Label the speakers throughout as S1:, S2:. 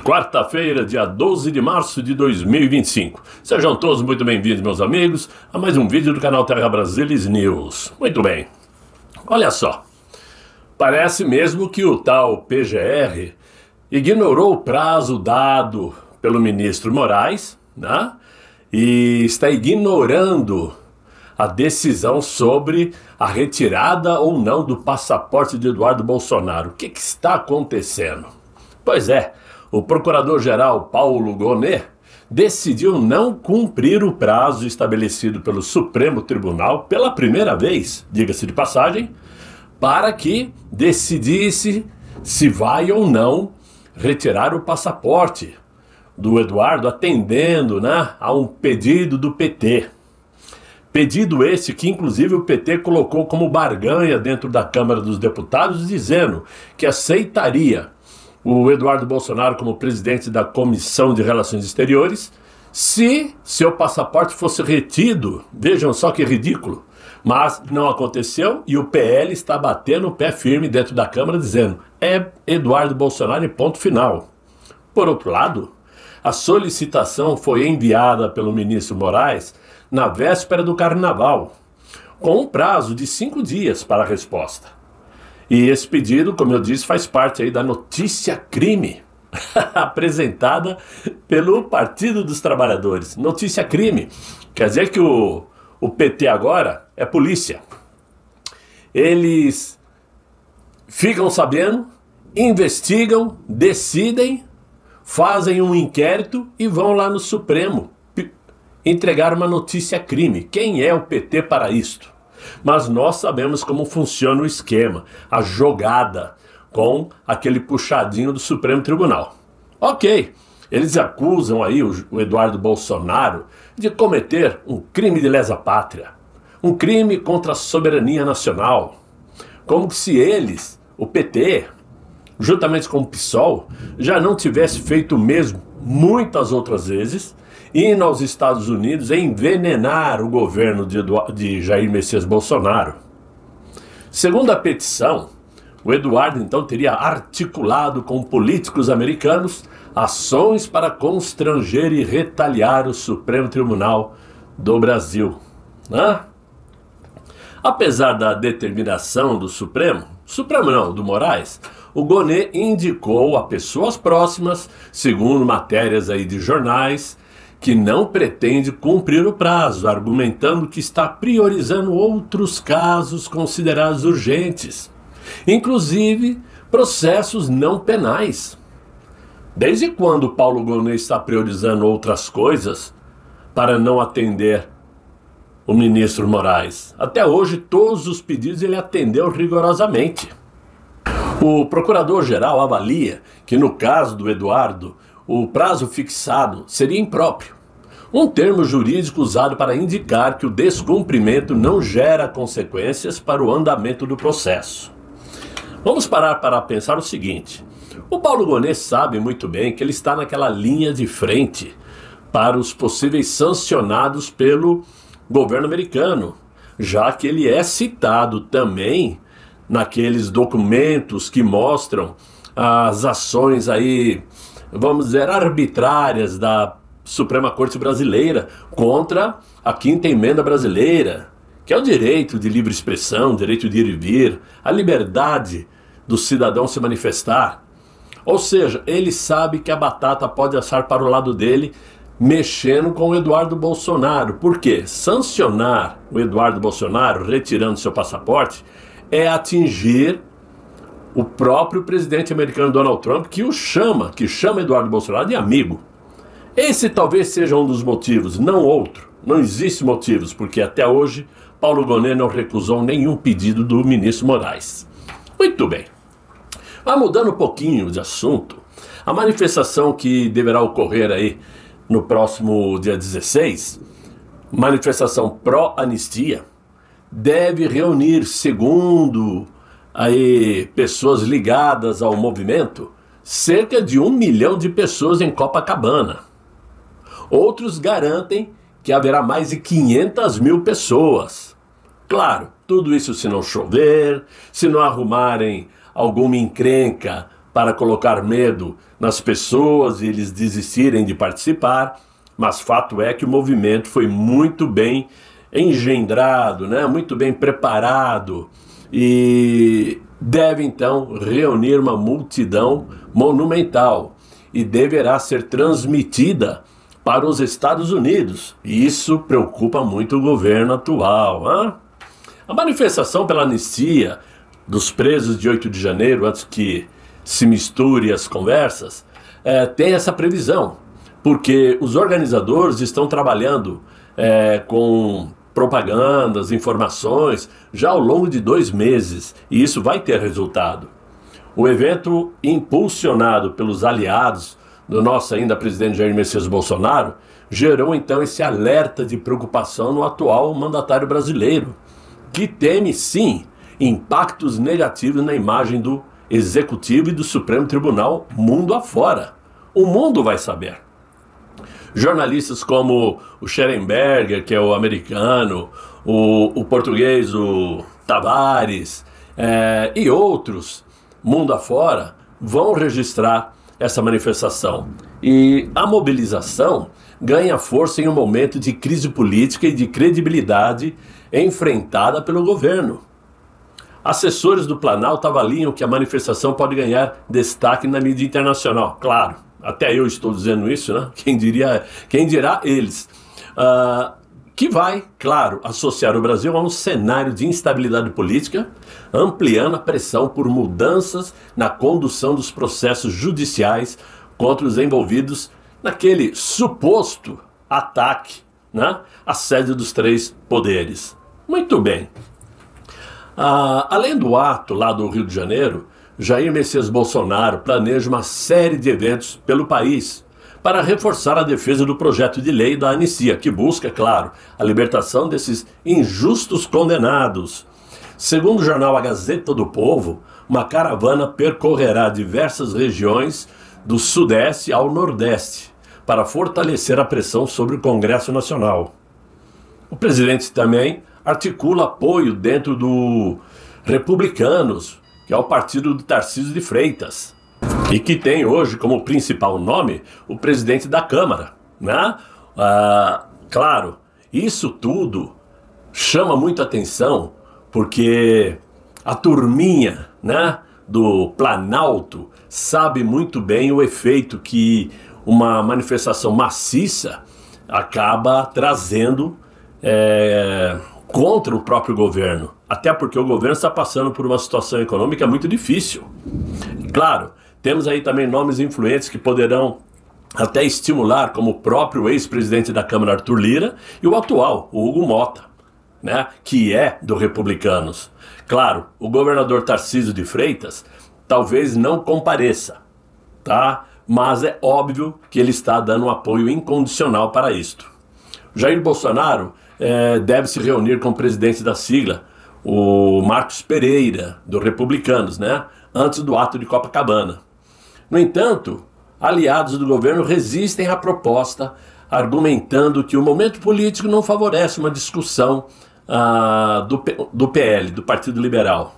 S1: Quarta-feira, dia 12 de março de 2025. Sejam todos muito bem-vindos, meus amigos, a mais um vídeo do canal Terra Brasilis News. Muito bem, olha só, parece mesmo que o tal PGR ignorou o prazo dado pelo ministro Moraes, né? E está ignorando a decisão sobre a retirada ou não do passaporte de Eduardo Bolsonaro. O que está acontecendo? Pois é, o procurador-geral Paulo Gonet decidiu não cumprir o prazo estabelecido pelo Supremo Tribunal pela primeira vez, diga-se de passagem, para que decidisse se vai ou não retirar o passaporte do Eduardo, atendendo, né, a um pedido do PT. Pedido esse que, inclusive, o PT colocou como barganha dentro da Câmara dos Deputados, dizendo que aceitaria o Eduardo Bolsonaro como presidente da Comissão de Relações Exteriores se seu passaporte fosse retido. Vejam só que ridículo. Mas não aconteceu e o PL está batendo o pé firme dentro da Câmara, dizendo é Eduardo Bolsonaro e ponto final. Por outro lado, a solicitação foi enviada pelo ministro Moraes na véspera do Carnaval, com um prazo de 5 dias para a resposta. E esse pedido, como eu disse, faz parte aí da notícia crime, apresentada pelo Partido dos Trabalhadores. Notícia crime, quer dizer que o PT agora é polícia. Eles ficam sabendo, investigam, decidem, fazem um inquérito e vão lá no Supremo entregar uma notícia crime. Quem é o PT para isto? Mas nós sabemos como funciona o esquema, a jogada com aquele puxadinho do Supremo Tribunal. Ok, eles acusam aí o Eduardo Bolsonaro de cometer um crime de lesa pátria, um crime contra a soberania nacional, como se eles, o PT, juntamente com o PSOL, já não tivesse feito o mesmo muitas outras vezes, indo aos Estados Unidos envenenar o governo de Jair Messias Bolsonaro. Segundo a petição, o Eduardo então teria articulado com políticos americanos ações para constranger e retaliar o Supremo Tribunal do Brasil. Apesar da determinação do Supremo não, do Moraes, o Gonet indicou a pessoas próximas, segundo matérias aí de jornais, que não pretende cumprir o prazo, argumentando que está priorizando outros casos considerados urgentes, inclusive processos não penais. Desde quando Paulo Gonet está priorizando outras coisas para não atender o ministro Moraes? Até hoje, todos os pedidos ele atendeu rigorosamente. O procurador-geral avalia que, no caso do Eduardo, o prazo fixado seria impróprio, um termo jurídico usado para indicar que o descumprimento não gera consequências para o andamento do processo. Vamos parar para pensar o seguinte: o Paulo Gonet sabe muito bem que ele está naquela linha de frente para os possíveis sancionados pelo governo americano, já que ele é citado também naqueles documentos que mostram as ações aí, vamos dizer, arbitrárias da Suprema Corte Brasileira contra a Quinta Emenda Brasileira, que é o direito de livre expressão, o direito de ir e vir, a liberdade do cidadão se manifestar. Ou seja, ele sabe que a batata pode assar para o lado dele, mexendo com o Eduardo Bolsonaro. Por quê? Sancionar o Eduardo Bolsonaro, retirando seu passaporte, é atingir o próprio presidente americano Donald Trump, que chama Eduardo Bolsonaro de amigo. Esse talvez seja um dos motivos, não outro. Não existe motivos, porque até hoje Paulo Gonet não recusou nenhum pedido do ministro Moraes. Muito bem. Mas mudando um pouquinho de assunto, a manifestação que deverá ocorrer aí no próximo dia 16, manifestação pró-anistia, deve reunir, segundo aí pessoas ligadas ao movimento, cerca de 1 milhão de pessoas em Copacabana. Outros garantem que haverá mais de 500 mil pessoas. Claro, tudo isso se não chover, se não arrumarem alguma encrenca para colocar medo nas pessoas e eles desistirem de participar, mas fato é que o movimento foi muito bem engendrado, né? Muito bem preparado e deve então reunir uma multidão monumental e deverá ser transmitida para os Estados Unidos. E isso preocupa muito o governo atual. Hein? A manifestação pela anistia dos presos de 8 de janeiro, antes que se misture as conversas, tem essa previsão, porque os organizadores estão trabalhando com propagandas, informações, já ao longo de 2 meses, e isso vai ter resultado. O evento, impulsionado pelos aliados do nosso ainda presidente Jair Messias Bolsonaro, gerou então esse alerta de preocupação no atual mandatário brasileiro, que teme sim impactos negativos na imagem do Executivo e do Supremo Tribunal mundo afora. O mundo vai saber. Jornalistas como o Schellenberger, que é o americano, o português, o Tavares, e outros, mundo afora, vão registrar essa manifestação. E a mobilização ganha força em um momento de crise política e de credibilidade enfrentada pelo governo. Assessores do Planalto avaliam que a manifestação pode ganhar destaque na mídia internacional. Claro, até eu estou dizendo isso, né? Quem dirá eles. Que vai, claro, associar o Brasil a um cenário de instabilidade política, ampliando a pressão por mudanças na condução dos processos judiciais contra os envolvidos naquele suposto ataque, né, à sede dos 3 poderes. Muito bem. Além do ato lá do Rio de Janeiro, Jair Messias Bolsonaro planeja uma série de eventos pelo país para reforçar a defesa do projeto de lei da anistia, que busca, claro, a libertação desses injustos condenados. Segundo o jornal A Gazeta do Povo, uma caravana percorrerá diversas regiões do Sudeste ao Nordeste para fortalecer a pressão sobre o Congresso Nacional. O presidente também articula apoio dentro do Republicanos, que é o partido do Tarcísio de Freitas, e que tem hoje como principal nome o presidente da Câmara, né? Claro, isso tudo chama muito atenção, porque a turminha, né, do Planalto sabe muito bem o efeito que uma manifestação maciça acaba trazendo contra o próprio governo, até porque o governo está passando por uma situação econômica muito difícil. Claro, temos aí também nomes influentes que poderão até estimular, como o próprio ex-presidente da Câmara, Arthur Lira, e o atual, o Hugo Mota, né, que é do Republicanos. Claro, o governador Tarcísio de Freitas talvez não compareça, tá? Mas é óbvio que ele está dando um apoio incondicional para isto. Jair Bolsonaro deve se reunir com o presidente da sigla, o Marcos Pereira, do Republicanos, né, antes do ato de Copacabana. No entanto, aliados do governo resistem à proposta, argumentando que o momento político não favorece uma discussão do PL, do Partido Liberal.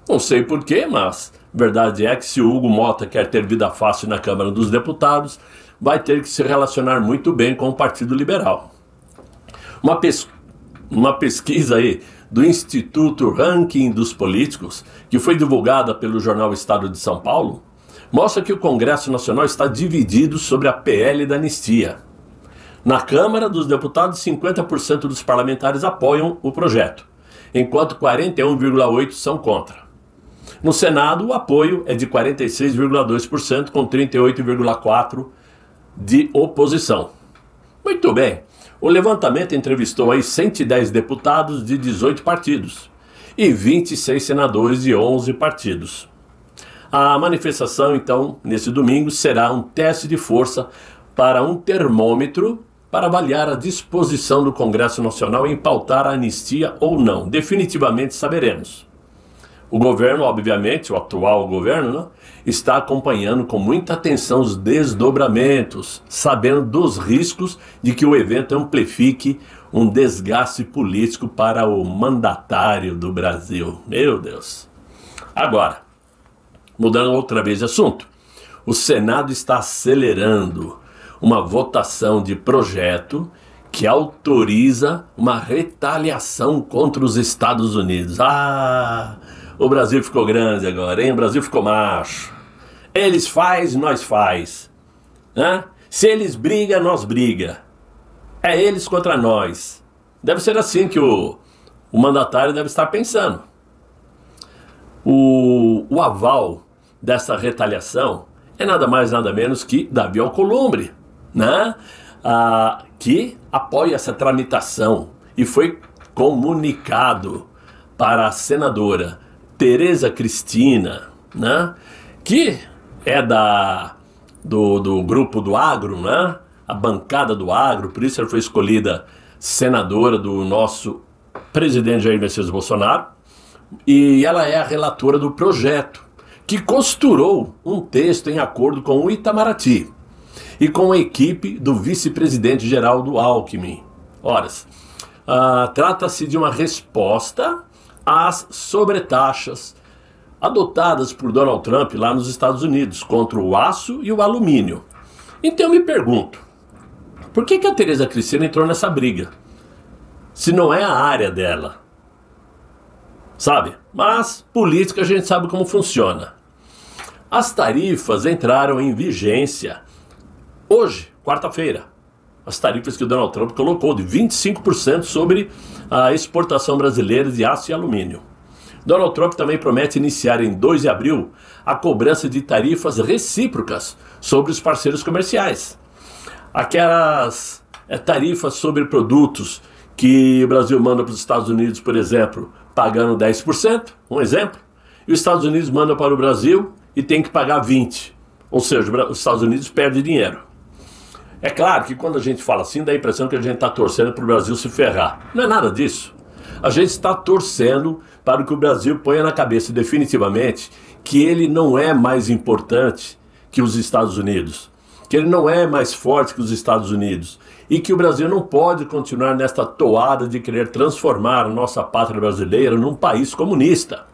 S1: Não sei porquê, mas verdade é que se o Hugo Mota quer ter vida fácil na Câmara dos Deputados, vai ter que se relacionar muito bem com o Partido Liberal. Uma pesquisa aí do Instituto Ranking dos Políticos, que foi divulgada pelo jornal Estado de São Paulo, mostra que o Congresso Nacional está dividido sobre a PL da anistia. Na Câmara dos Deputados, 50% dos parlamentares apoiam o projeto, enquanto 41,8% são contra. No Senado, o apoio é de 46,2%, com 38,4% de oposição. Muito bem. O levantamento entrevistou aí 110 deputados de 18 partidos e 26 senadores de 11 partidos. A manifestação, então, nesse domingo, será um teste de força para um termômetro para avaliar a disposição do Congresso Nacional em pautar a anistia ou não. Definitivamente saberemos. O governo, obviamente, o atual governo, né, está acompanhando com muita atenção os desdobramentos, sabendo dos riscos de que o evento amplifique um desgaste político para o mandatário do Brasil. Meu Deus! Agora, mudando outra vez de assunto, o Senado está acelerando uma votação de projeto que autoriza uma retaliação contra os Estados Unidos. Ah, o Brasil ficou grande agora, hein? O Brasil ficou macho. Eles faz, nós faz. Hã? Se eles brigam, nós briga. É eles contra nós. Deve ser assim que o mandatário deve estar pensando. O aval dessa retaliação é nada mais nada menos que Davi Alcolumbre, né? Que apoia essa tramitação e foi comunicado para a senadora Tereza Cristina, né? Que é do grupo do agro, né? A bancada do agro, por isso ela foi escolhida senadora do nosso presidente Jair Messias Bolsonaro, e ela é a relatora do projeto, que costurou um texto em acordo com o Itamaraty e com a equipe do vice-presidente Geraldo Alckmin. Ora, trata-se de uma resposta às sobretaxas adotadas por Donald Trump lá nos Estados Unidos contra o aço e o alumínio. Então eu me pergunto, por que a Tereza Cristina entrou nessa briga? Se não é a área dela, sabe? Mas política a gente sabe como funciona. As tarifas entraram em vigência hoje, quarta-feira. As tarifas que o Donald Trump colocou de 25% sobre a exportação brasileira de aço e alumínio. Donald Trump também promete iniciar em 2 de abril a cobrança de tarifas recíprocas sobre os parceiros comerciais. Aquelas tarifas sobre produtos que o Brasil manda para os Estados Unidos, por exemplo, pagando 10%, um exemplo, e os Estados Unidos mandam para o Brasil e tem que pagar 20%. Ou seja, os Estados Unidos perdem dinheiro. É claro que quando a gente fala assim, dá a impressão que a gente está torcendo para o Brasil se ferrar. Não é nada disso. A gente está torcendo para que o Brasil ponha na cabeça definitivamente que ele não é mais importante que os Estados Unidos, que ele não é mais forte que os Estados Unidos e que o Brasil não pode continuar nesta toada de querer transformar a nossa pátria brasileira num país comunista.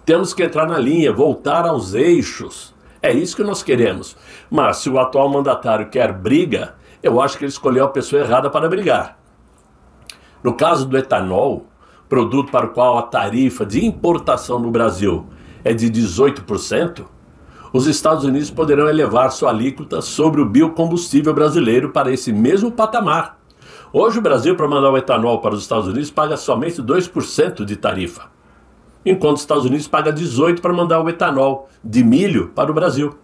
S1: Temos que entrar na linha, voltar aos eixos. É isso que nós queremos. Mas se o atual mandatário quer briga, eu acho que ele escolheu a pessoa errada para brigar. No caso do etanol, produto para o qual a tarifa de importação no Brasil é de 18%, os Estados Unidos poderão elevar sua alíquota sobre o biocombustível brasileiro para esse mesmo patamar. Hoje o Brasil, para mandar o etanol para os Estados Unidos, paga somente 2% de tarifa, enquanto os Estados Unidos paga 18% para mandar o etanol de milho para o Brasil.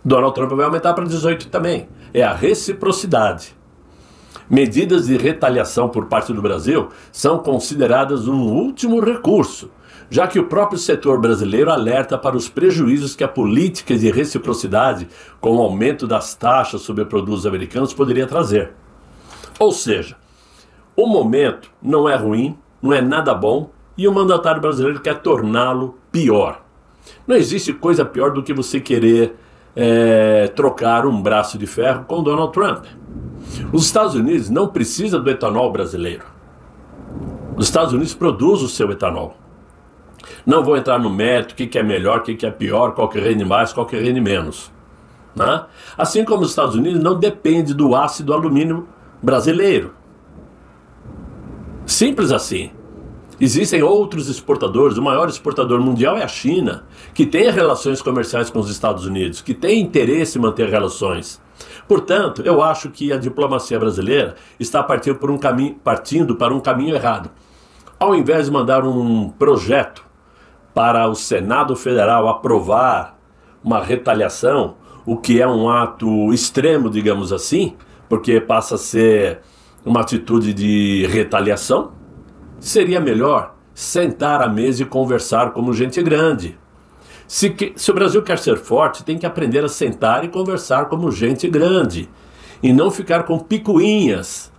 S1: Donald Trump vai aumentar para 18% também. É a reciprocidade. Medidas de retaliação por parte do Brasil são consideradas um último recurso, já que o próprio setor brasileiro alerta para os prejuízos que a política de reciprocidade, com o aumento das taxas sobre produtos americanos, poderia trazer. Ou seja, o momento não é ruim, não é nada bom, e o mandatário brasileiro quer torná-lo pior. Não existe coisa pior do que você querer trocar um braço de ferro com Donald Trump. Os Estados Unidos não precisam do etanol brasileiro. Os Estados Unidos produzem o seu etanol. Não vou entrar no mérito, o que é melhor, o que é pior, qual que rende mais, qual que rende menos, né? Assim como os Estados Unidos não depende do aço e do alumínio brasileiro. Simples assim. Existem outros exportadores, o maior exportador mundial é a China, que tem relações comerciais com os Estados Unidos, que tem interesse em manter relações. Portanto, eu acho que a diplomacia brasileira está partindo para um caminho errado. Ao invés de mandar um projeto para o Senado Federal aprovar uma retaliação, o que é um ato extremo, digamos assim, porque passa a ser uma atitude de retaliação, seria melhor sentar à mesa e conversar como gente grande. Se o Brasil quer ser forte, tem que aprender a sentar e conversar como gente grande. E não ficar com picuinhas.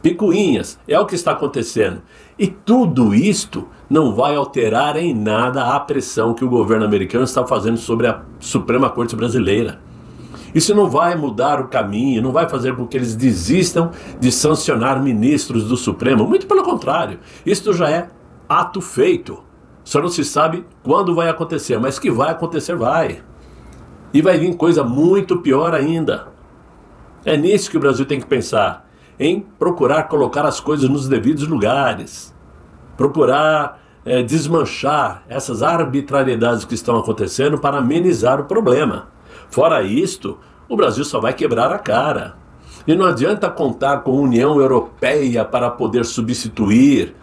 S1: Picuinhas. É o que está acontecendo. E tudo isto não vai alterar em nada a pressão que o governo americano está fazendo sobre a Suprema Corte Brasileira. Isso não vai mudar o caminho, não vai fazer com que eles desistam de sancionar ministros do Supremo. Muito pelo contrário, isto já é ato feito. Só não se sabe quando vai acontecer, mas que vai acontecer, vai. E vai vir coisa muito pior ainda. É nisso que o Brasil tem que pensar, em procurar colocar as coisas nos devidos lugares, procurar desmanchar essas arbitrariedades que estão acontecendo para amenizar o problema. Fora isto, o Brasil só vai quebrar a cara. E não adianta contar com a União Europeia para poder substituir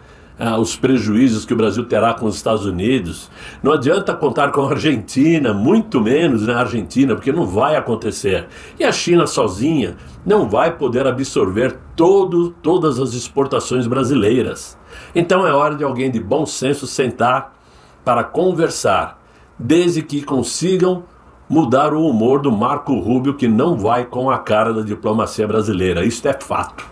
S1: os prejuízos que o Brasil terá com os Estados Unidos. Não adianta contar com a Argentina, muito menos na Argentina, porque não vai acontecer. E a China sozinha não vai poder absorver todas as exportações brasileiras. Então é hora de alguém de bom senso sentar para conversar, desde que consigam mudar o humor do Marco Rubio, que não vai com a cara da diplomacia brasileira. Isto é fato.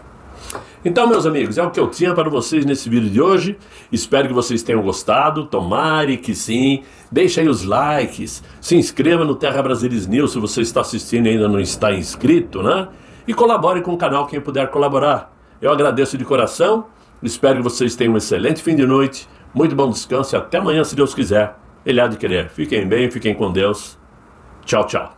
S1: Então, meus amigos, é o que eu tinha para vocês nesse vídeo de hoje. Espero que vocês tenham gostado. Tomare que sim. Deixe aí os likes. Se inscreva no Terra Brasilis News se você está assistindo e ainda não está inscrito, né? E colabore com o canal quem puder colaborar. Eu agradeço de coração. Espero que vocês tenham um excelente fim de noite. Muito bom descanso e até amanhã, se Deus quiser. Ele há de querer. Fiquem bem, fiquem com Deus. Tchau, tchau.